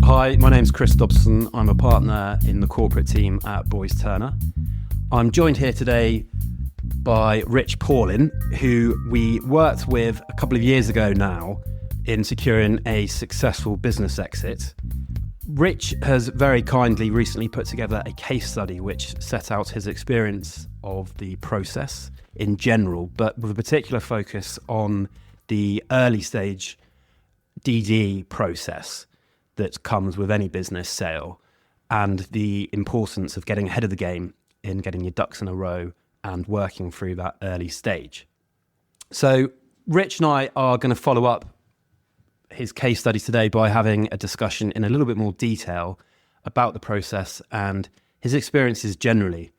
Hi, my name's Chris Dobson. I'm a partner in the corporate team at Boyes Turner. I'm joined here today by Rich Paulin, who we worked with a couple of years ago now in securing a successful business exit. Rich has very kindly recently put together a case study which set out his experience of the process in general, but with a particular focus on the early stage DD process that comes with any business sale and the importance of getting ahead of the game in getting your ducks in a row and working through that early stage. So Rich and I are going to follow up his case study today by having a discussion in a little bit more detail about the process and his experiences generally.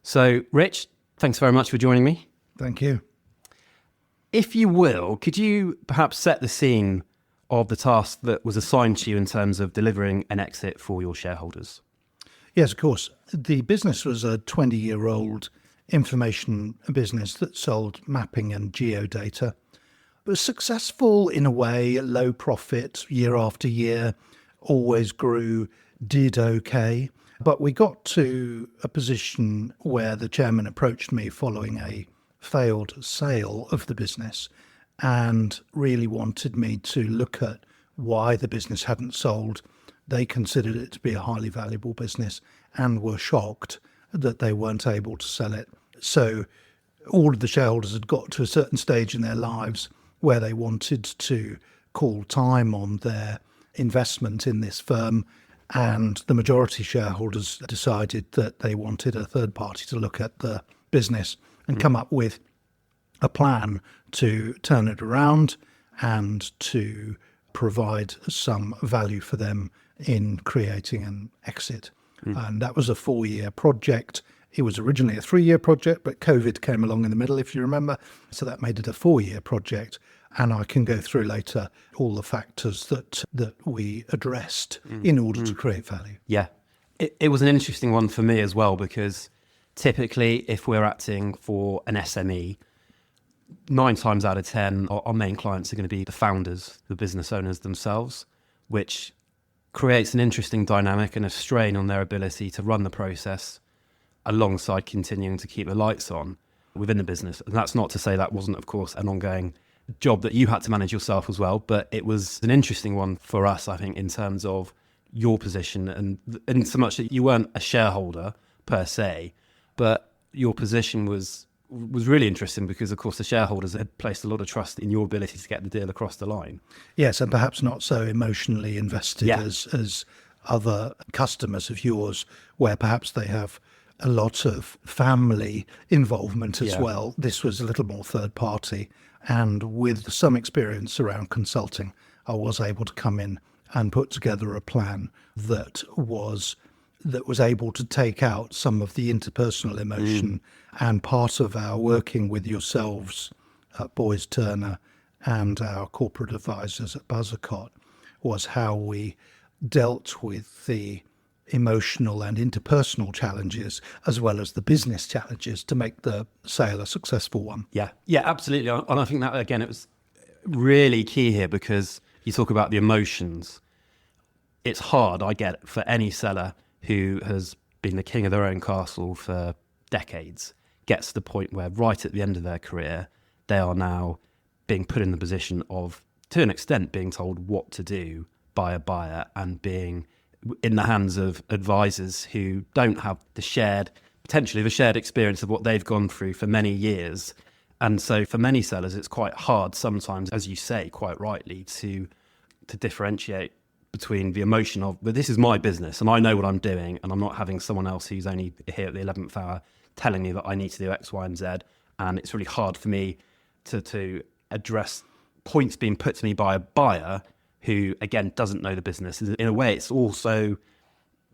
So Rich, thanks very much for joining me. Thank you. If you will, could you perhaps set the scene of the task that was assigned to you in terms of delivering an exit for your shareholders? Yes, of course. The business was a 20-year-old information business that sold mapping and geodata. It was successful in a way, low profit year after year, always grew, did okay. But we got to a position where the chairman approached me following a failed sale of the business and really wanted me to look at why the business hadn't sold. They considered it to be a highly valuable business and were shocked that they weren't able to sell it. So all of the shareholders had got to a certain stage in their lives where they wanted to call time on their investment in this firm, and the majority shareholders decided that they wanted a third party to look at the business and come up with a plan to turn it around and to provide some value for them in creating an exit. And that was a 4-year project. It was originally a 3-year project, but COVID came along in the middle, if you remember. So that made it a 4-year project. And I can go through later all the factors that we addressed in order to create value. Yeah, it was an interesting one for me as well, because typically if we're acting for an SME, 9 times out of 10, our main clients are going to be the founders, the business owners themselves, which creates an interesting dynamic and a strain on their ability to run the process alongside continuing to keep the lights on within the business. And that's not to say that wasn't, of course, an ongoing job that you had to manage yourself as well, but it was an interesting one for us, I think, in terms of your position and so much that you weren't a shareholder per se, but your position was really interesting because, of course, the shareholders had placed a lot of trust in your ability to get the deal across the line. Yes, and perhaps not so emotionally invested as other customers of yours, where perhaps they have a lot of family involvement as well. This was a little more third party, and with some experience around consulting, I was able to come in and put together a plan that was able to take out some of the interpersonal emotion. And part of our working with yourselves at Boyes Turner and our corporate advisors at Buzzercott was how we dealt with the emotional and interpersonal challenges as well as the business challenges to make the sale a successful one. Yeah, absolutely. And I think that, again, it was really key here because you talk about the emotions. It's hard, I get, for any seller who has been the king of their own castle for decades, gets to the point where right at the end of their career, they are now being put in the position of, to an extent, being told what to do by a buyer and being in the hands of advisors who don't have potentially the shared experience of what they've gone through for many years. And so for many sellers, it's quite hard sometimes, as you say, quite rightly, to differentiate between the emotion of, but this is my business and I know what I'm doing, and I'm not having someone else who's only here at the 11th hour telling me that I need to do X, Y, and Z. And it's really hard for me to address points being put to me by a buyer who, again, doesn't know the business. In a way, it's also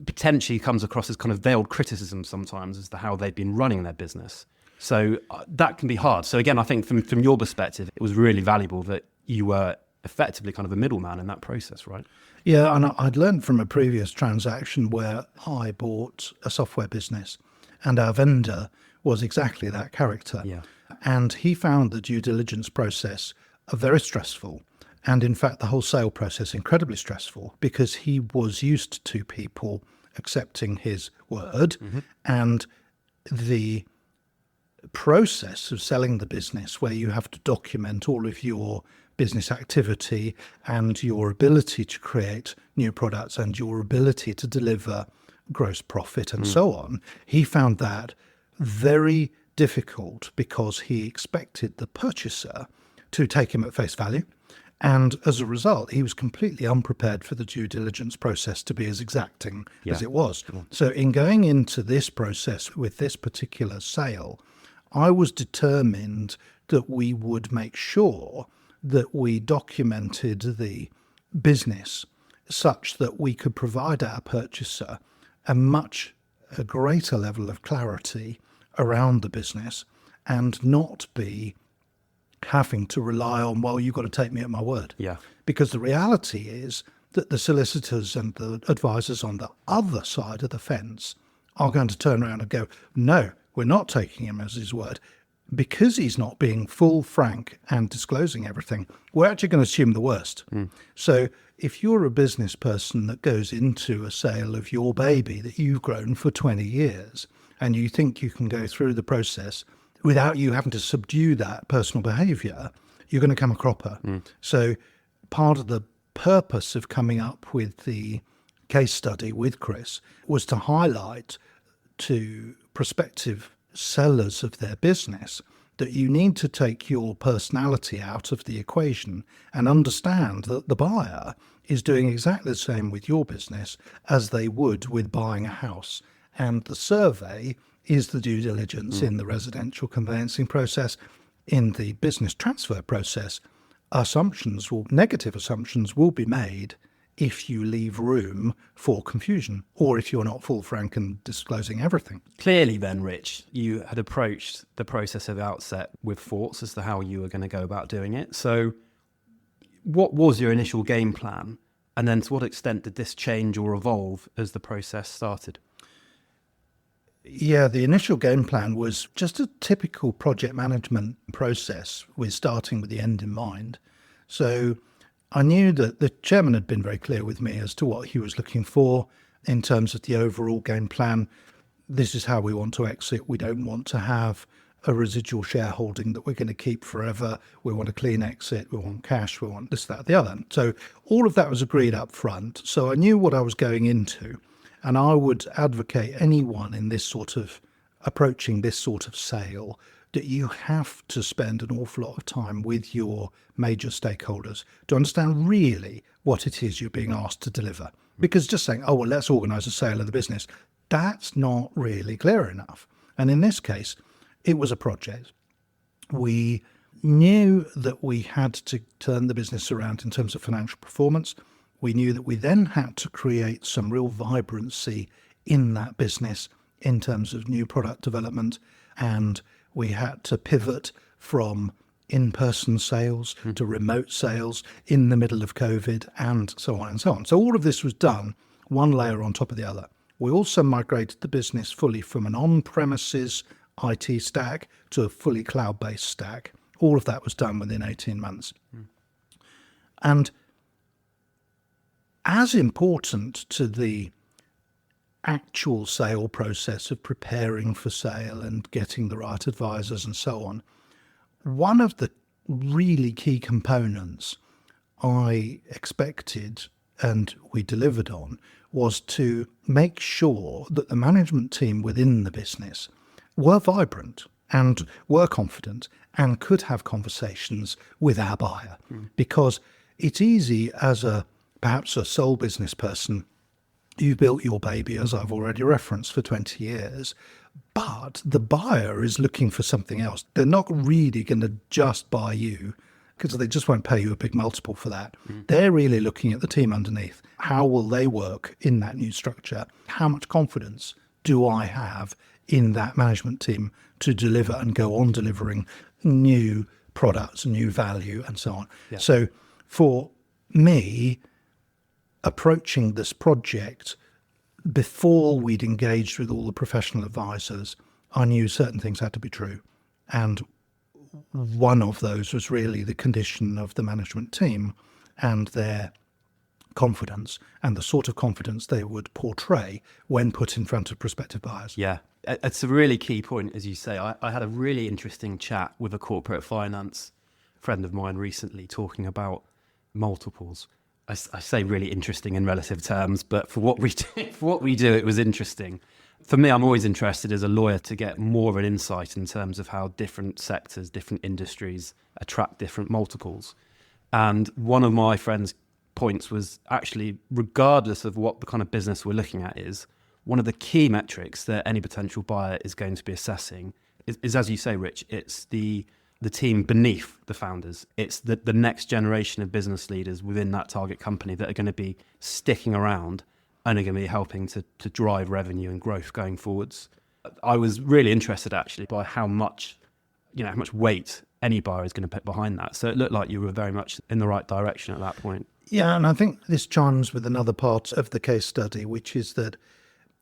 potentially comes across as kind of veiled criticism sometimes as to how they've been running their business. So that can be hard. So again, I think from your perspective, it was really valuable that you were effectively kind of a middleman in that process, right? Yeah, and I'd learned from a previous transaction where I bought a software business and our vendor was exactly that character. Yeah. And he found the due diligence process very stressful And in fact, the whole sale process incredibly stressful because he was used to people accepting his word, and the process of selling the business, where you have to document all of your business activity and your ability to create new products and your ability to deliver gross profit and so on, he found that very difficult because he expected the purchaser to take him at face value. And as a result, he was completely unprepared for the due diligence process to be as exacting as it was. So in going into this process with this particular sale, I was determined that we would make sure that we documented the business such that we could provide our purchaser a greater level of clarity around the business and not be having to rely on, well, you've got to take me at my word. Yeah. Because the reality is that the solicitors and the advisors on the other side of the fence are going to turn around and go, no, we're not taking him as his word. Because he's not being full, frank and disclosing everything, we're actually going to assume the worst. So if you're a business person that goes into a sale of your baby that you've grown for 20 years and you think you can go through the process without you having to subdue that personal behaviour, you're going to come a cropper. So part of the purpose of coming up with the case study with Chris was to highlight to prospective sellers of their business that you need to take your personality out of the equation and understand that the buyer is doing exactly the same with your business as they would with buying a house. And the survey is the due diligence in the residential conveyancing process. In the business transfer process, negative assumptions will be made if you leave room for confusion or if you're not full frank and disclosing everything. Clearly then, Rich, you had approached the process at the outset with thoughts as to how you were going to go about doing it. So what was your initial game plan? And then to what extent did this change or evolve as the process started? Yeah, the initial game plan was just a typical project management process with starting with the end in mind. So I knew that the chairman had been very clear with me as to what he was looking for in terms of the overall game plan. This is how we want to exit. We don't want to have a residual shareholding that we're going to keep forever. We want a clean exit. We want cash. We want this, that, the other. So all of that was agreed up front. So I knew what I was going into. And I would advocate anyone in this sort of approaching this sort of sale that you have to spend an awful lot of time with your major stakeholders to understand really what it is you're being asked to deliver. Because just saying, oh, well, let's organise a sale of the business, that's not really clear enough. And in this case, it was a project. We knew that we had to turn the business around in terms of financial performance. We knew that we then had to create some real vibrancy in that business in terms of new product development, and we had to pivot from in-person sales to remote sales in the middle of COVID, and so on and so on. So all of this was done one layer on top of the other. We also migrated the business fully from an on-premises IT stack to a fully cloud-based stack. All of that was done within 18 months. And as important to the actual sale process of preparing for sale and getting the right advisors and so on, one of the really key components I expected and we delivered on was to make sure that the management team within the business were vibrant and were confident and could have conversations with our buyer. Because it's easy as perhaps a sole business person, you built your baby, as I've already referenced, for 20 years, but the buyer is looking for something else. They're not really going to just buy you because they just won't pay you a big multiple for that. They're really looking at the team underneath. How will they work in that new structure? How much confidence do I have in that management team to deliver and go on delivering new products, new value, and so on? Yeah. So for me, approaching this project before we'd engaged with all the professional advisors, I knew certain things had to be true. And one of those was really the condition of the management team and their confidence and the sort of confidence they would portray when put in front of prospective buyers. Yeah, it's a really key point, as you say. I had a really interesting chat with a corporate finance friend of mine recently talking about multiples. I say really interesting in relative terms, but for what we do, it was interesting. For me, I'm always interested as a lawyer to get more of an insight in terms of how different sectors, different industries attract different multiples. And one of my friend's points was actually, regardless of what the kind of business we're looking at is, one of the key metrics that any potential buyer is going to be assessing is as you say, Rich, it's the team beneath the founders. It's the next generation of business leaders within that target company that are going to be sticking around and are going to be helping to drive revenue and growth going forwards. I was really interested actually by how much weight any buyer is going to put behind that. So it looked like you were very much in the right direction at that point. Yeah, and I think this chimes with another part of the case study, which is that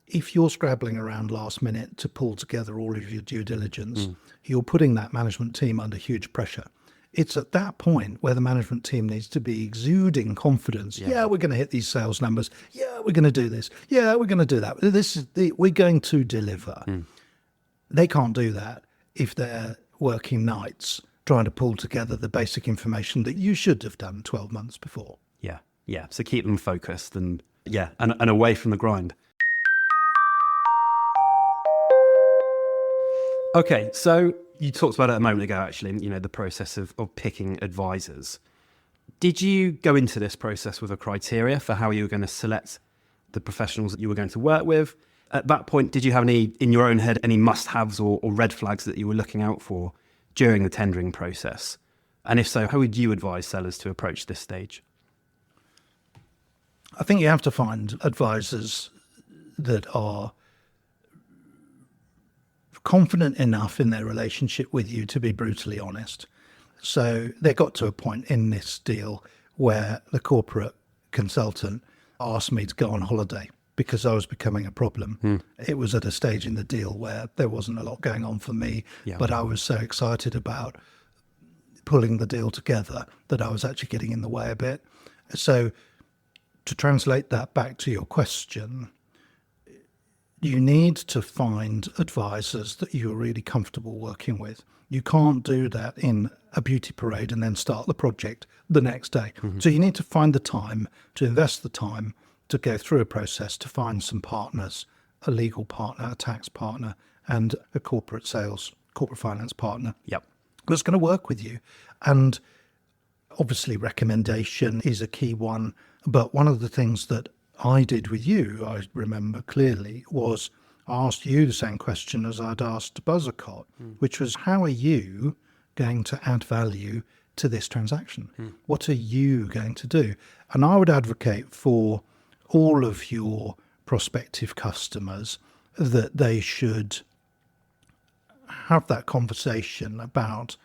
if you're scrabbling around last minute to pull together all of your due diligence, you're putting that management team under huge pressure. It's at that point where the management team needs to be exuding confidence. Yeah, we're going to hit these sales numbers. Yeah, we're going to do this. Yeah, we're going to do that. We're going to deliver. They can't do that if they're working nights trying to pull together the basic information that you should have done 12 months before. Yeah. So keep them focused and away from the grind. Okay, so you talked about it a moment ago, actually, the process of picking advisors. Did you go into this process with a criteria for how you were going to select the professionals that you were going to work with? At that point, did you have in your own head, any must-haves or red flags that you were looking out for during the tendering process? And if so, how would you advise sellers to approach this stage? I think you have to find advisors that are confident enough in their relationship with you to be brutally honest. So they got to a point in this deal where the corporate consultant asked me to go on holiday because I was becoming a problem. It was at a stage in the deal where there wasn't a lot going on for me, but I was so excited about pulling the deal together that I was actually getting in the way a bit. So to translate that back to your question, you need to find advisors that you're really comfortable working with. You can't do that in a beauty parade and then start the project the next day. So you need to find the time, to invest the time, to go through a process, to find some partners, a legal partner, a tax partner, and a corporate finance partner. That's going to work with you. And obviously recommendation is a key one. But one of the things that I did with you, I remember clearly, was I asked you the same question as I'd asked Buzzercott, which was, how are you going to add value to this transaction? What are you going to do? And I would advocate for all of your prospective customers that they should have that conversation about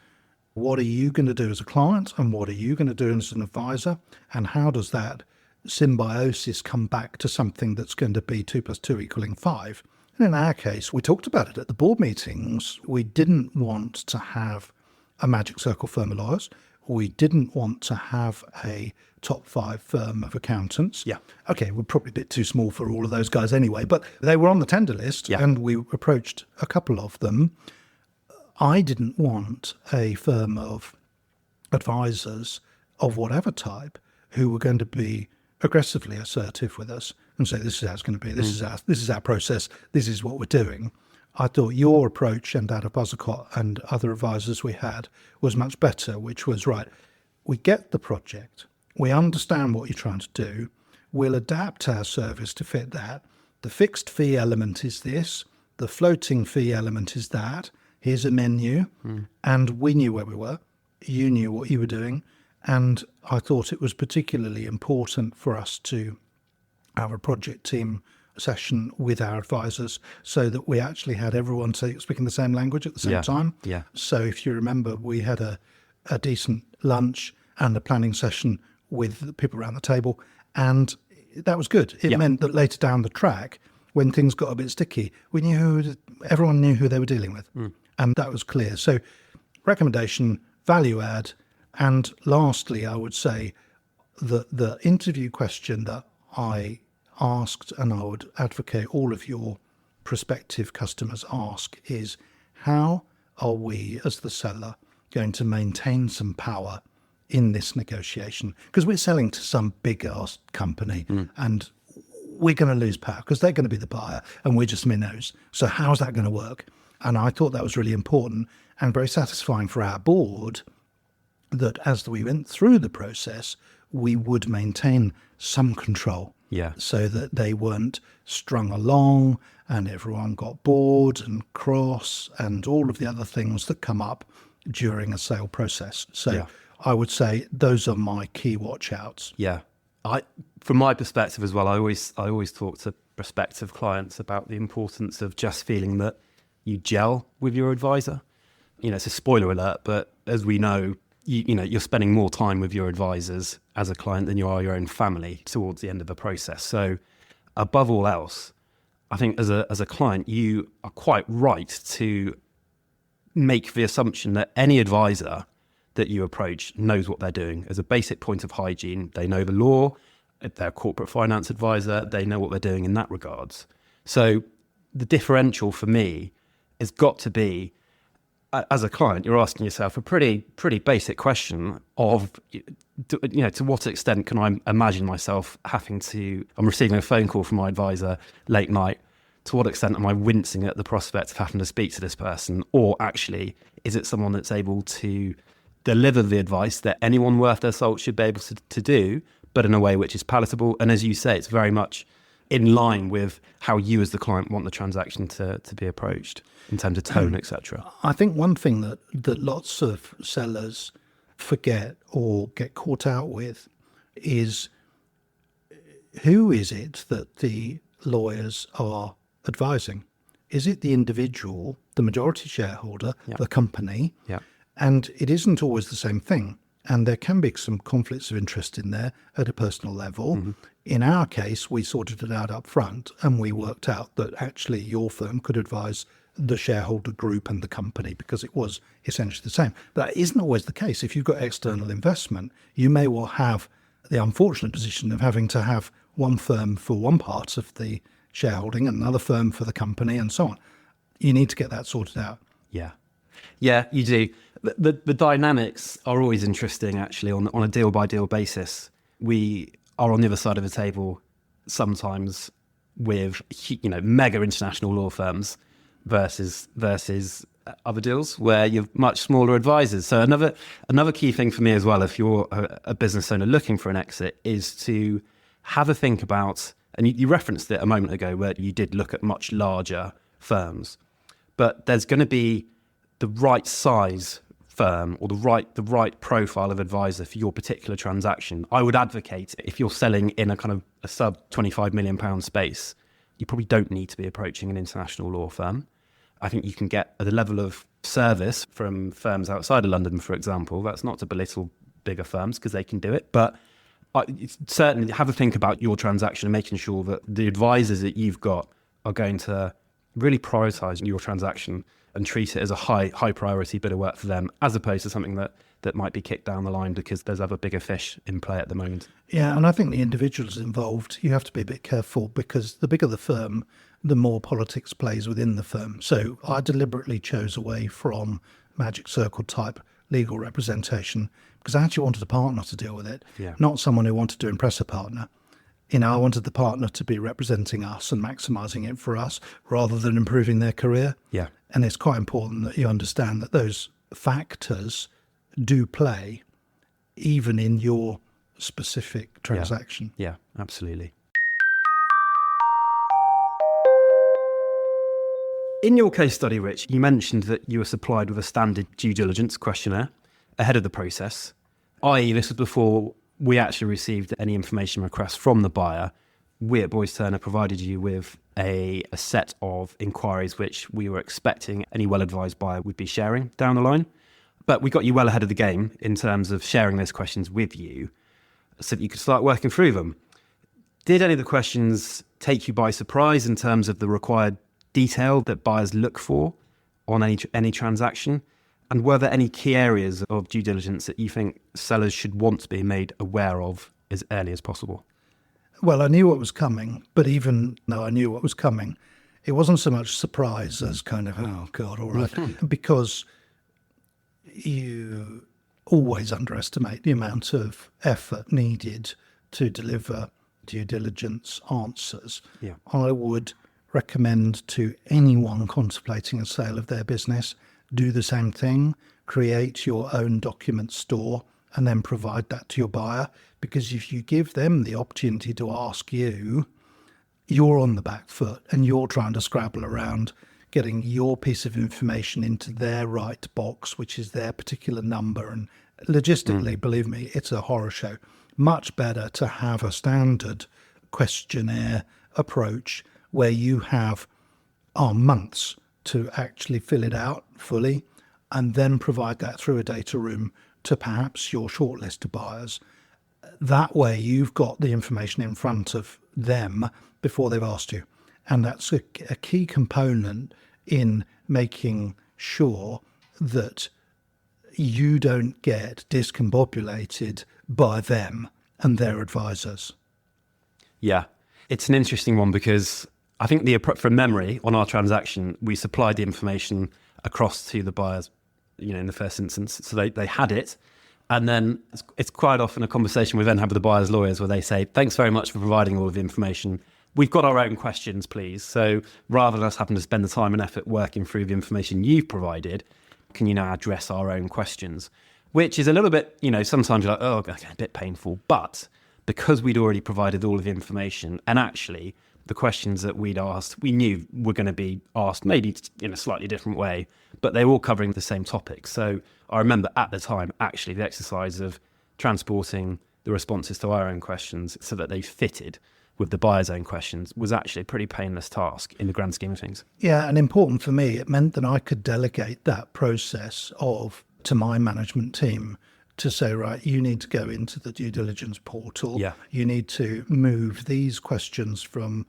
what are you going to do as a client and what are you going to do as an advisor, and how does that symbiosis come back to something that's going to be 2 + 2 = 5. And in our case, we talked about it at the board meetings. We didn't want to have a magic circle firm of lawyers. We didn't want to have a top 5 firm of accountants. Okay, we're probably a bit too small for all of those guys anyway, but they were on the tender list and we approached a couple of them. I didn't want a firm of advisors of whatever type who were going to be aggressively assertive with us and say, this is how it's going to be, this is our process, this is what we're doing. I thought your approach and that of Buzzercott and other advisors we had was much better, which was, right, we get the project, we understand what you're trying to do, we'll adapt our service to fit that. The fixed fee element is this, the floating fee element is that, here's a menu, and we knew where we were, you knew what you were doing. And I thought it was particularly important for us to have a project team session with our advisors so that we actually had everyone speaking the same language at the same time. So if you remember, we had a decent lunch and a planning session with the people around the table, and that was good. It meant that later down the track, when things got a bit sticky, everyone knew who they were dealing with, and that was clear. So recommendation, value add, and lastly, I would say the interview question that I asked and I would advocate all of your prospective customers ask is, how are we as the seller going to maintain some power in this negotiation? Because we're selling to some big ass company and we're going to lose power because they're going to be the buyer and we're just minnows. So how's that going to work? And I thought that was really important and very satisfying for our board, that as we went through the process, we would maintain some control. Yeah. So that they weren't strung along and everyone got bored and cross and all of the other things that come up during a sale process. So I would say those are my key watch outs. Yeah. From my perspective as well, I always talk to prospective clients about the importance of just feeling that you gel with your advisor. It's a spoiler alert, but as we know, you're spending more time with your advisors as a client than you are your own family towards the end of the process. So above all else, I think as a client, you are quite right to make the assumption that any advisor that you approach knows what they're doing. As a basic point of hygiene, they know the law. If they're a corporate finance advisor, they know what they're doing in that regards. So the differential for me has got to be, as a client, you're asking yourself a pretty basic question of, to what extent can I imagine myself I'm receiving a phone call from my advisor late night. To what extent am I wincing at the prospect of having to speak to this person? Or actually, is it someone that's able to deliver the advice that anyone worth their salt should be able to do, but in a way which is palatable? And as you say, it's very much in line with how you as the client want the transaction to be approached in terms of tone, etc. I think one thing that lots of sellers forget or get caught out with is, who is it that the lawyers are advising? Is it the individual, the majority shareholder, the company? Yeah. And it isn't always the same thing. And there can be some conflicts of interest in there at a personal level. Mm-hmm. In our case, we sorted it out up front and we worked out that actually your firm could advise the shareholder group and the company because it was essentially the same. That isn't always the case. If you've got external investment, you may well have the unfortunate position of having to have one firm for one part of the shareholding and another firm for the company and so on. You need to get that sorted out. Yeah. Yeah, you do. The dynamics are always interesting, actually, on a deal-by-deal basis. We are on the other side of the table sometimes with, mega international law firms versus other deals where you're much smaller advisors. So another key thing for me as well, if you're a business owner looking for an exit, is to have a think about, and you referenced it a moment ago where you did look at much larger firms, but there's going to be the right size firm or the right profile of advisor for your particular transaction. I would advocate, if you're selling in a kind of a sub £25 million space, you probably don't need to be approaching an international law firm. I think you can get the level of service from firms outside of London, for example. That's not to belittle bigger firms because they can do it, but certainly have a think about your transaction and making sure that the advisors that you've got are going to really prioritise your transaction and treat it as a high priority bit of work for them, as opposed to something that might be kicked down the line because there's other bigger fish in play at the moment. Yeah, and I think the individuals involved, you have to be a bit careful because the bigger the firm, the more politics plays within the firm. So I deliberately chose away from magic circle type legal representation because I actually wanted a partner to deal with it, not someone who wanted to impress a partner. I wanted the partner to be representing us and maximising it for us rather than improving their career. Yeah. And it's quite important that you understand that those factors do play even in your specific transaction. Yeah, absolutely. In your case study, Rich, you mentioned that you were supplied with a standard due diligence questionnaire ahead of the process, i.e. this was before we actually received any information requests from the buyer. We at Boyce Turner provided you with a set of inquiries which we were expecting any well-advised buyer would be sharing down the line. But we got you well ahead of the game in terms of sharing those questions with you so that you could start working through them. Did any of the questions take you by surprise in terms of the required detail that buyers look for on any transaction? And were there any key areas of due diligence that you think sellers should want to be made aware of as early as possible? Well, I knew what was coming, but even though I knew what was coming, it wasn't so much surprise as kind of, oh, God, all right. Because you always underestimate the amount of effort needed to deliver due diligence answers. Yeah. I would recommend to anyone contemplating a sale of their business, do the same thing, create your own document store, and then provide that to your buyer. Because if you give them the opportunity to ask you, you're on the back foot and you're trying to scrabble around getting your piece of information into their right box, which is their particular number. And logistically, believe me, it's a horror show. Much better to have a standard questionnaire approach where you have months to actually fill it out fully and then provide that through a data room to perhaps your shortlist of buyers. That way you've got the information in front of them before they've asked you. And that's a key component in making sure that you don't get discombobulated by them and their advisors. Yeah, it's an interesting one because I think from memory on our transaction, we supplied the information across to the buyers, in the first instance. So they had it. And then it's quite often a conversation we then have with the buyer's lawyers where they say, thanks very much for providing all of the information. We've got our own questions, please. So rather than us having to spend the time and effort working through the information you've provided, can you now address our own questions? Which is a little bit, sometimes you're like, oh, okay, a bit painful. But because we'd already provided all of the information, and actually the questions that we'd asked, we knew were going to be asked maybe in a slightly different way, but they were all covering the same topic. So I remember at the time, actually, the exercise of transporting the responses to our own questions so that they fitted with the buyer's own questions was actually a pretty painless task in the grand scheme of things. Yeah, and important for me, it meant that I could delegate that process to my management team to say, right, you need to go into the due diligence portal. Yeah. You need to move these questions from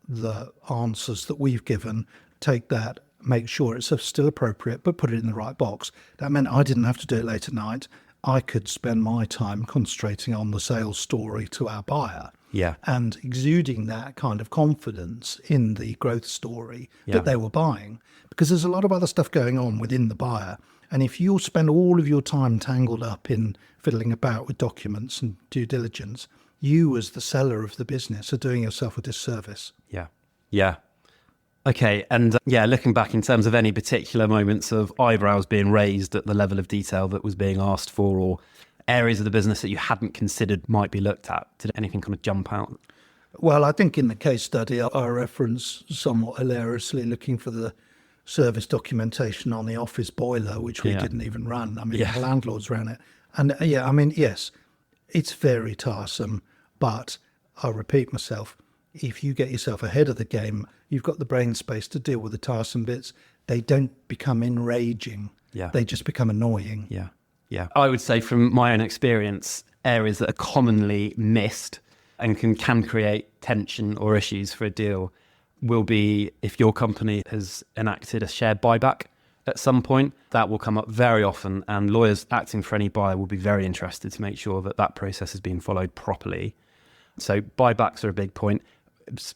the answers that we've given, take that, make sure it's still appropriate, but put it in the right box. That meant I didn't have to do it late at night. I could spend my time concentrating on the sales story to our buyer. Yeah. And exuding that kind of confidence in the growth story that they were buying. Because there's a lot of other stuff going on within the buyer. And if you spend all of your time tangled up in fiddling about with documents and due diligence, you as the seller of the business are doing yourself a disservice. Yeah. Yeah. Okay. And looking back in terms of any particular moments of eyebrows being raised at the level of detail that was being asked for, or areas of the business that you hadn't considered might be looked at, did anything kind of jump out? Well, I think in the case study, I reference somewhat hilariously looking for the service documentation on the office boiler, which we didn't even run. The landlords ran it. And yes, it's very tiresome, but I repeat myself, if you get yourself ahead of the game, you've got the brain space to deal with the tiresome bits. They don't become enraging. Yeah. They just become annoying. Yeah. Yeah. I would say from my own experience, areas that are commonly missed and can create tension or issues for a deal will be if your company has enacted a share buyback at some point. That will come up very often, and lawyers acting for any buyer will be very interested to make sure that that process is being followed properly. So buybacks are a big point.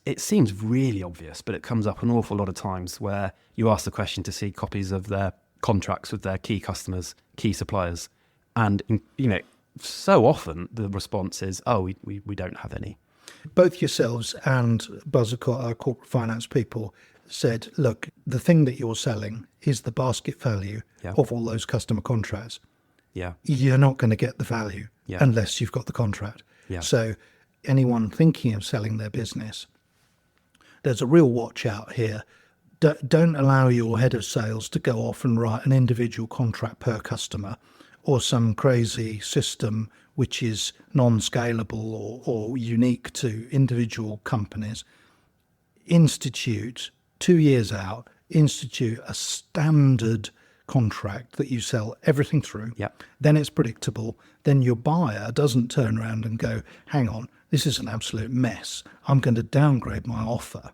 It seems really obvious, but it comes up an awful lot of times where you ask the question to see copies of their contracts with their key customers, key suppliers. And, so often the response is, oh, we don't have any. Both yourselves and Buzz, our corporate finance people, said, look, the thing that you're selling is the basket value of all those customer contracts. Yeah. You're not going to get the value unless you've got the contract. Yeah. So anyone thinking of selling their business, there's a real watch out here. Don't allow your head of sales to go off and write an individual contract per customer or some crazy system which is non-scalable or unique to individual companies. Institute, 2 years out, institute a standard contract that you sell everything through. Yep. Then it's predictable. Then your buyer doesn't turn around and go, hang on, this is an absolute mess. I'm going to downgrade my offer.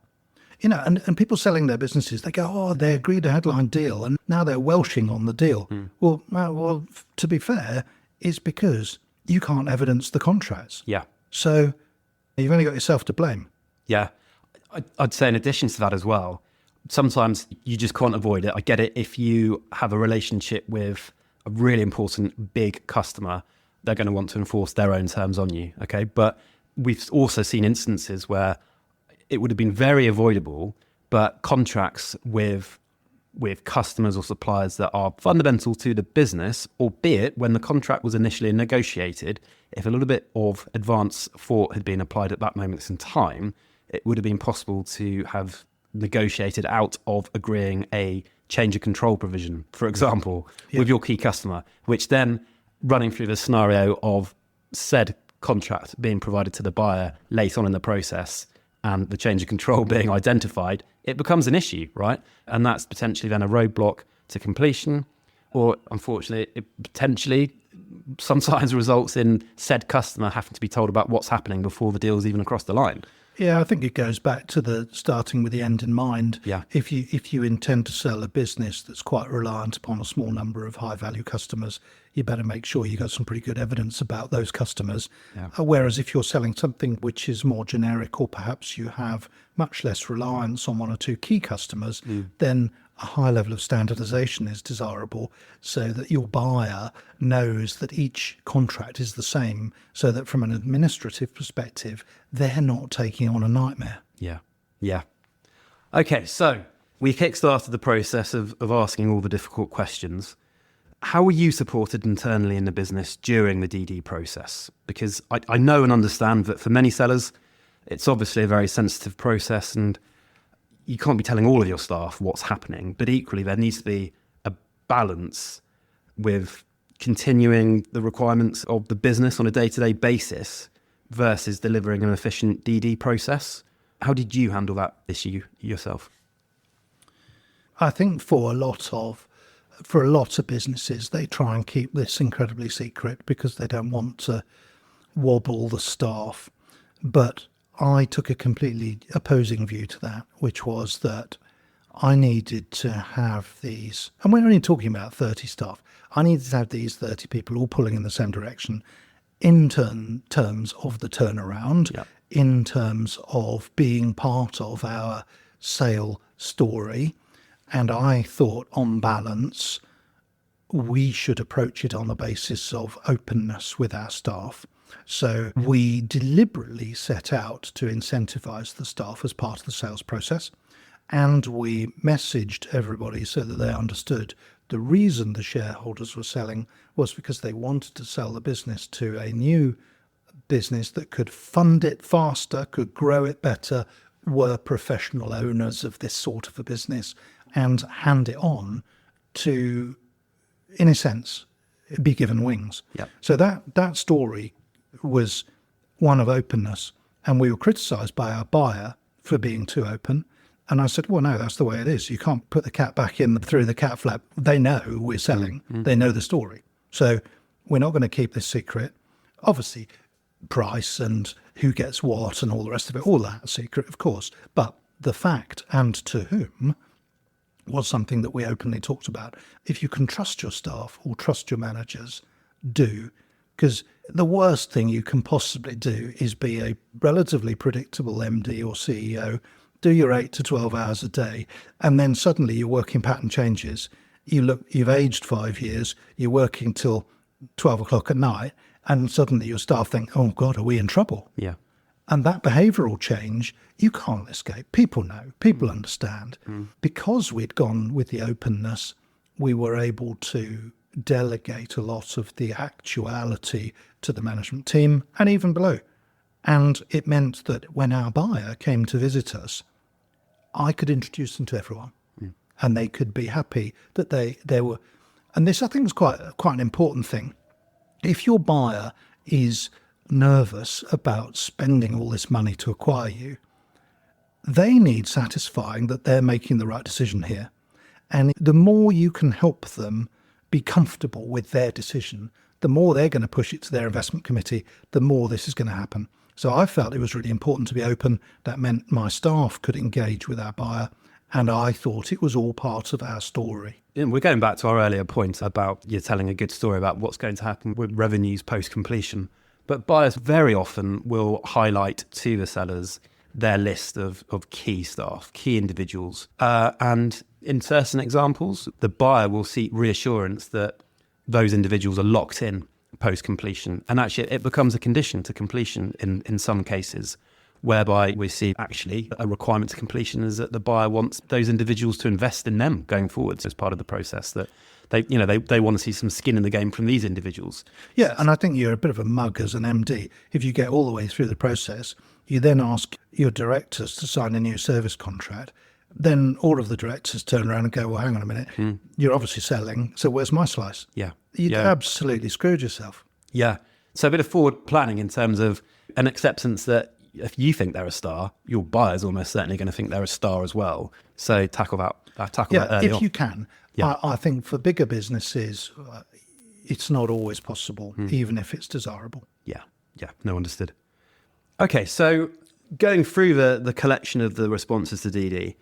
and people selling their businesses, they go, oh, they agreed a headline deal and now they're welshing on the deal. Well, to be fair, it's because you can't evidence the contracts. Yeah. So you've only got yourself to blame. Yeah. I'd say in addition to that as well, sometimes you just can't avoid it. I get it. If you have a relationship with a really important big customer, they're going to want to enforce their own terms on you. Okay. But we've also seen instances where it would have been very avoidable, but contracts with customers or suppliers that are fundamental to the business, albeit when the contract was initially negotiated, if a little bit of advance thought had been applied at that moment in time, it would have been possible to have negotiated out of agreeing a change of control provision, for example, with your key customer, which then running through the scenario of said contract being provided to the buyer late on in the process and the change of control being identified, it becomes an issue, right? And that's potentially then a roadblock to completion, or unfortunately, it potentially sometimes results in said customer having to be told about what's happening before the deal's even across the line. Yeah, I think it goes back to the starting with the end in mind. Yeah. If you intend to sell a business that's quite reliant upon a small number of high value customers, you better make sure you got some pretty good evidence about those customers. Yeah. Whereas if you're selling something which is more generic, or perhaps you have much less reliance on one or two key customers, then a high level of standardization is desirable so that your buyer knows that each contract is the same, so that from an administrative perspective, they're not taking on a nightmare. Yeah. Yeah. Okay, so we kickstarted the process of asking all the difficult questions. How were you supported internally in the business during the DD process? Because I know and understand that for many sellers, it's obviously a very sensitive process and you can't be telling all of your staff what's happening, but equally there needs to be a balance with continuing the requirements of the business on a day-to-day basis versus delivering an efficient DD process. How did you handle that issue yourself? I think for a lot of businesses, they try and keep this incredibly secret because they don't want to wobble the staff. But I took a completely opposing view to that, which was that I needed to have these, and we're only talking about 30 staff, I needed to have these 30 people all pulling in the same direction in terms of the turnaround, in terms of being part of our sale story. And I thought, on balance, we should approach it on the basis of openness with our staff. So we deliberately set out to incentivize the staff as part of the sales process. And we messaged everybody so that they understood the reason the shareholders were selling was because they wanted to sell the business to a new business that could fund it faster, could grow it better, were professional owners of this sort of a business, and hand it on to, in a sense, be given wings. Yep. So that story was one of openness, and we were criticised by our buyer for being too open. And I said, well, no, that's the way it is. You can't put the cat back in through the cat flap. They know we're selling. They know the story. So we're not going to keep this secret. Obviously, price and who gets what and all the rest of it, all that secret, of course. But the fact and to whom was something that we openly talked about. If you can trust your staff or trust your managers, do. Because the worst thing you can possibly do is be a relatively predictable MD or CEO, do your 8 to 12 hours a day, and then suddenly your working pattern changes. You've aged 5 years, you're working till 12 o'clock at night, and suddenly your staff think, oh God, are we in trouble? Yeah. And that behavioural change, you can't escape. People know, people understand. Because we'd gone with the openness, we were able to delegate a lot of the actuality to the management team and even below. And it meant that when our buyer came to visit us, I could introduce them to everyone and they could be happy that they were. And this, I think, is quite an important thing. If your buyer is nervous about spending all this money to acquire you, they need satisfying that they're making the right decision here. And the more you can help them be comfortable with their decision, the more they're going to push it to their investment committee, the more this is going to happen. So I felt it was really important to be open. That meant my staff could engage with our buyer, and I thought it was all part of our story. And we're going back to our earlier point about you're telling a good story about what's going to happen with revenues post-completion. But buyers very often will highlight to the sellers their list of key staff, key individuals. And in certain examples, the buyer will seek reassurance that those individuals are locked in post-completion. And actually, it becomes a condition to completion in some cases, whereby we see actually a requirement to completion is that the buyer wants those individuals to invest in them going forwards as part of the process, that they want to see some skin in the game from these individuals. Yeah, and I think you're a bit of a mug as an MD. If you get all the way through the process, you then ask your directors to sign a new service contract. Then all of the directors turn around and go, well, hang on a minute, you're obviously selling, so where's my slice? Yeah. You'd absolutely screwed yourself. Yeah. So a bit of forward planning in terms of an acceptance that if you think they're a star, your buyer's almost certainly going to think they're a star as well. So tackle that early if on. you can. Yeah. I think for bigger businesses, it's not always possible, even if it's desirable. Yeah. No, understood. Okay, so going through the collection of the responses to DD,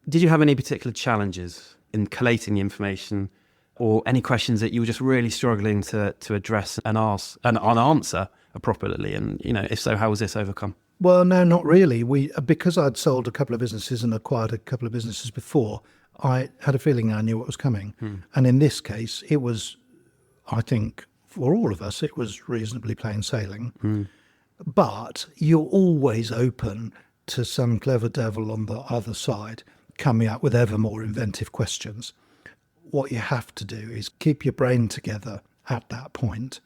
did you have any particular challenges in collating the information, or any questions that you were just really struggling to address and answer appropriately? And, if so, how was this overcome? Well, no, not really. Because I'd sold a couple of businesses and acquired a couple of businesses before, I had a feeling I knew what was coming. And in this case, it was, I think, for all of us, it was reasonably plain sailing. But you're always open to some clever devil on the other side coming up with ever more inventive questions. What you have to do is keep your brain together at that point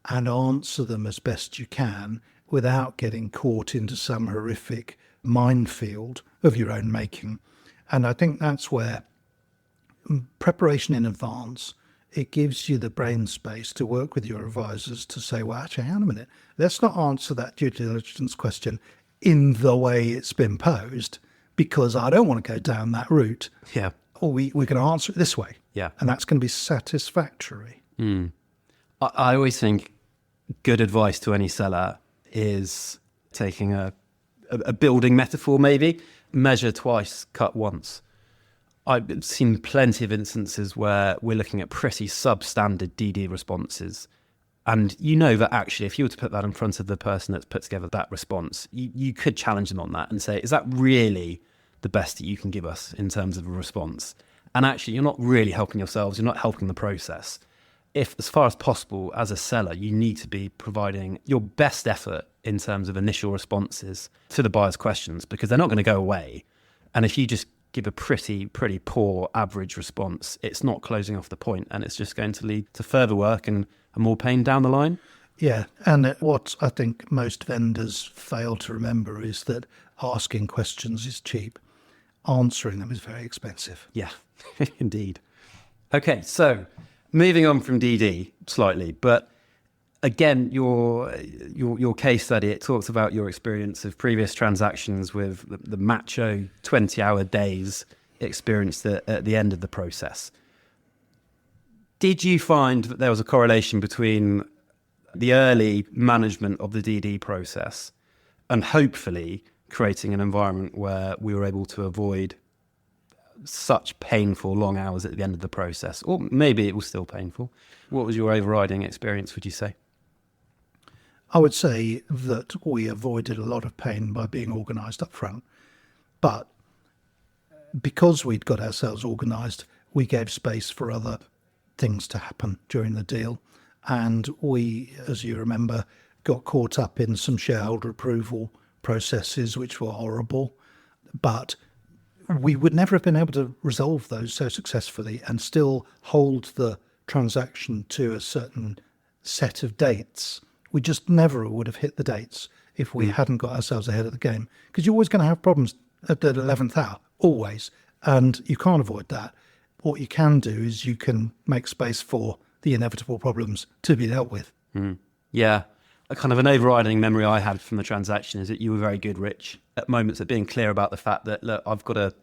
and answer them as best you can without getting caught into some horrific minefield of your own making. And I think that's where preparation in advance, it gives you the brain space to work with your advisors to say, well, actually, hang on a minute, let's not answer that due diligence question in the way it's been posed, because I don't want to go down that route. Yeah. Or we're going to answer it this way. Yeah. And that's going to be satisfactory. I always think good advice to any seller is taking a building metaphor, maybe, measure twice, cut once. I've seen plenty of instances where we're looking at pretty substandard DD responses. And that actually, if you were to put that in front of the person that's put together that response, you could challenge them on that and say, is that really the best that you can give us in terms of a response? And actually, you're not really helping yourselves. You're not helping the process. If, as far as possible, as a seller, you need to be providing your best effort in terms of initial responses to the buyer's questions, because they're not going to go away. And if you just give a pretty poor average response, it's not closing off the point, and it's just going to lead to further work and more pain down the line. Yeah, and what I think most vendors fail to remember is that asking questions is cheap. Answering them is very expensive. Yeah, indeed. Okay, so moving on from DD slightly, but again, your case study, it talks about your experience of previous transactions with the macho 20-hour days experienced at the end of the process. Did you find that there was a correlation between the early management of the DD process and hopefully creating an environment where we were able to avoid such painful long hours at the end of the process? Or maybe it was still painful. What was your overriding experience, would you say? I would say that we avoided a lot of pain by being organised up front. But because we'd got ourselves organised, we gave space for other things to happen during the deal. And we, as you remember, got caught up in some shareholder approval processes which were horrible. But we would never have been able to resolve those so successfully and still hold the transaction to a certain set of dates. We just never would have hit the dates if we hadn't got ourselves ahead of the game. Because you're always going to have problems at the 11th hour, always. And you can't avoid that. What you can do is you can make space for the inevitable problems to be dealt with. Yeah. A kind of an overriding memory I had from the transaction is that you were very good, Rich, at moments of being clear about the fact that, look, I've got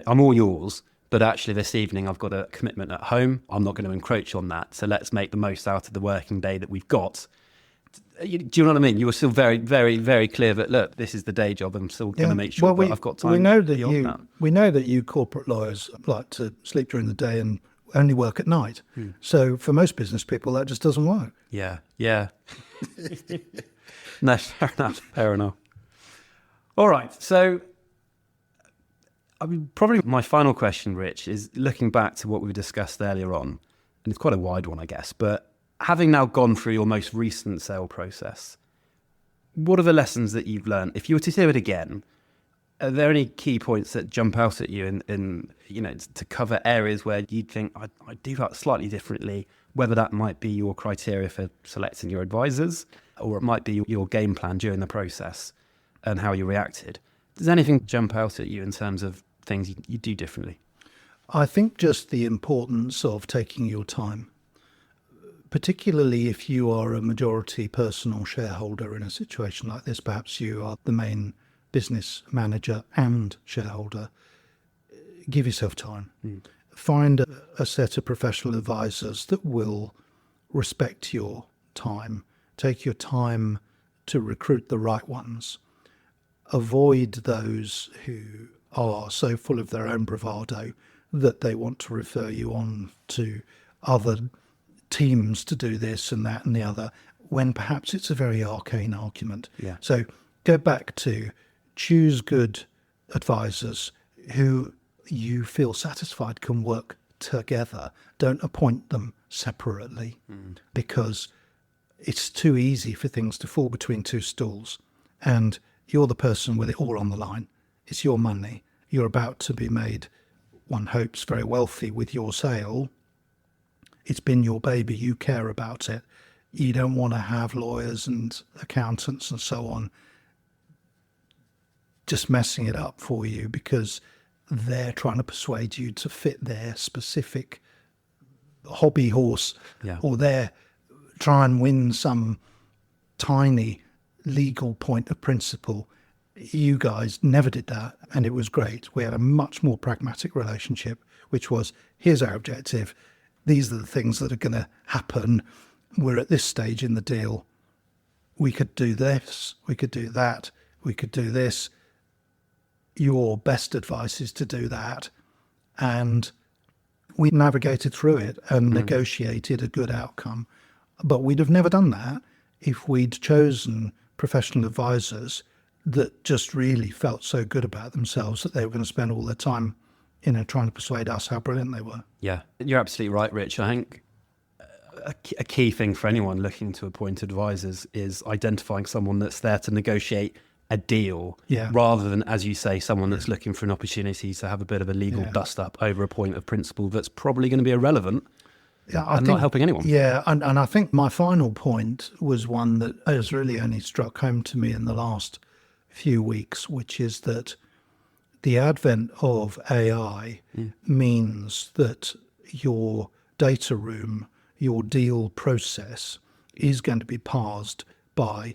I'm all yours, but actually this evening I've got a commitment at home. I'm not going to encroach on that. So let's make the most out of the working day that we've got. Do you know what I mean? You were still very, very, very clear that, look, this is the day job. I'm still going to make sure that I've got time. We know that you corporate lawyers like to sleep during the day and only work at night. So for most business people, that just doesn't work. Yeah. No, fair enough. All right. So probably my final question, Rich, is looking back to what we discussed earlier on, and it's quite a wide one, I guess, but having now gone through your most recent sale process, what are the lessons that you've learned? If you were to do it again, are there any key points that jump out at you in to cover areas where you'd think, I'd do that slightly differently, whether that might be your criteria for selecting your advisors, or it might be your game plan during the process and how you reacted? Does anything jump out at you in terms of things you do differently? I think just the importance of taking your time, particularly if you are a majority person or shareholder in a situation like this. Perhaps you are the main business manager and shareholder. Give yourself time. Find a set of professional advisors that will respect your time. Take your time to recruit the right ones. Avoid those who are so full of their own bravado that they want to refer you on to other teams to do this and that and the other, when perhaps it's a very arcane argument. Yeah. So go back to choose good advisors who you feel satisfied can work together. Don't appoint them separately, because it's too easy for things to fall between two stools, and you're the person with it all on the line. It's your money. You're about to be made, one hopes, very wealthy with your sale. It's been your baby. You care about it. You don't want to have lawyers and accountants and so on just messing it up for you because they're trying to persuade you to fit their specific hobby horse, or they're try and win some tiny legal point of principle. You guys never did that, and it was great. We had a much more pragmatic relationship, which was, here's our objective. These are the things that are going to happen. We're at this stage in the deal. We could do this. We could do that. We could do this. Your best advice is to do that. And we navigated through it and negotiated a good outcome. But we'd have never done that if we'd chosen professional advisors that just really felt so good about themselves that they were going to spend all their time, trying to persuade us how brilliant they were. Yeah, you're absolutely right, Rich. I think a key thing for anyone looking to appoint advisors is identifying someone that's there to negotiate a deal, rather than, as you say, someone that's looking for an opportunity to have a bit of a legal dust up over a point of principle that's probably going to be irrelevant and not helping anyone. Yeah, and I think my final point was one that has really only struck home to me in the last few weeks, which is that the advent of AI means that your data room, your deal process is going to be parsed by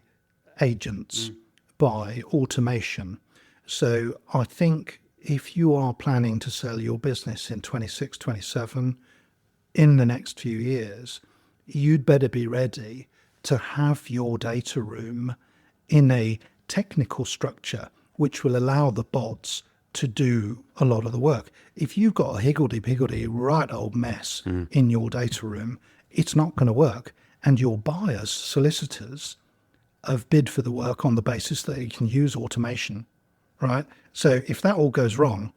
agents, by automation. So I think if you are planning to sell your business in 26, 27, in the next few years, you'd better be ready to have your data room in a technical structure which will allow the bots to do a lot of the work. If you've got a higgledy-piggledy right old mess in your data room, it's not going to work. And your buyers, solicitors, have bid for the work on the basis that you can use automation, right? So if that all goes wrong,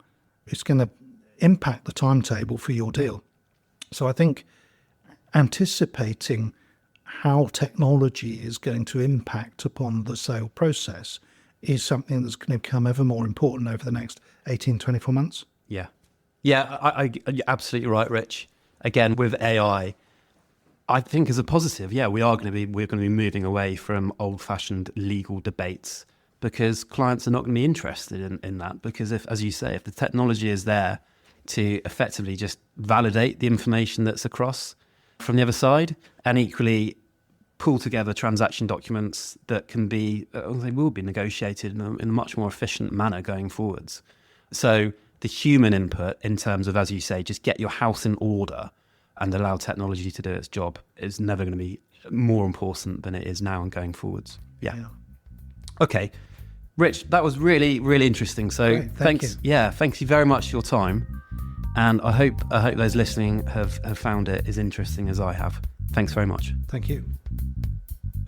it's going to impact the timetable for your deal. So I think anticipating how technology is going to impact upon the sale process is something that's going to become ever more important over the next 18, 24 months. Yeah. Yeah, you're absolutely right, Rich. Again, with AI, I think as a positive, we're going to be moving away from old-fashioned legal debates, because clients are not going to be interested in that. Because if the technology is there to effectively just validate the information that's across from the other side, and equally pull together transaction documents that they will be negotiated in a much more efficient manner going forwards. So the human input in terms of, as you say, just get your house in order and allow technology to do its job is never going to be more important than it is now and going forwards. Yeah. Okay. Rich, that was really, really interesting. So Great, thank thanks. you. Yeah, thanks you very much for your time. And I hope those listening have found it as interesting as I have. Thanks very much. Thank you.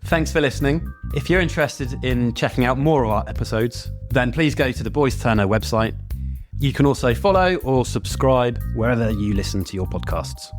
Thanks for listening. If you're interested in checking out more of our episodes, then please go to the Boys Turner website. You can also follow or subscribe wherever you listen to your podcasts.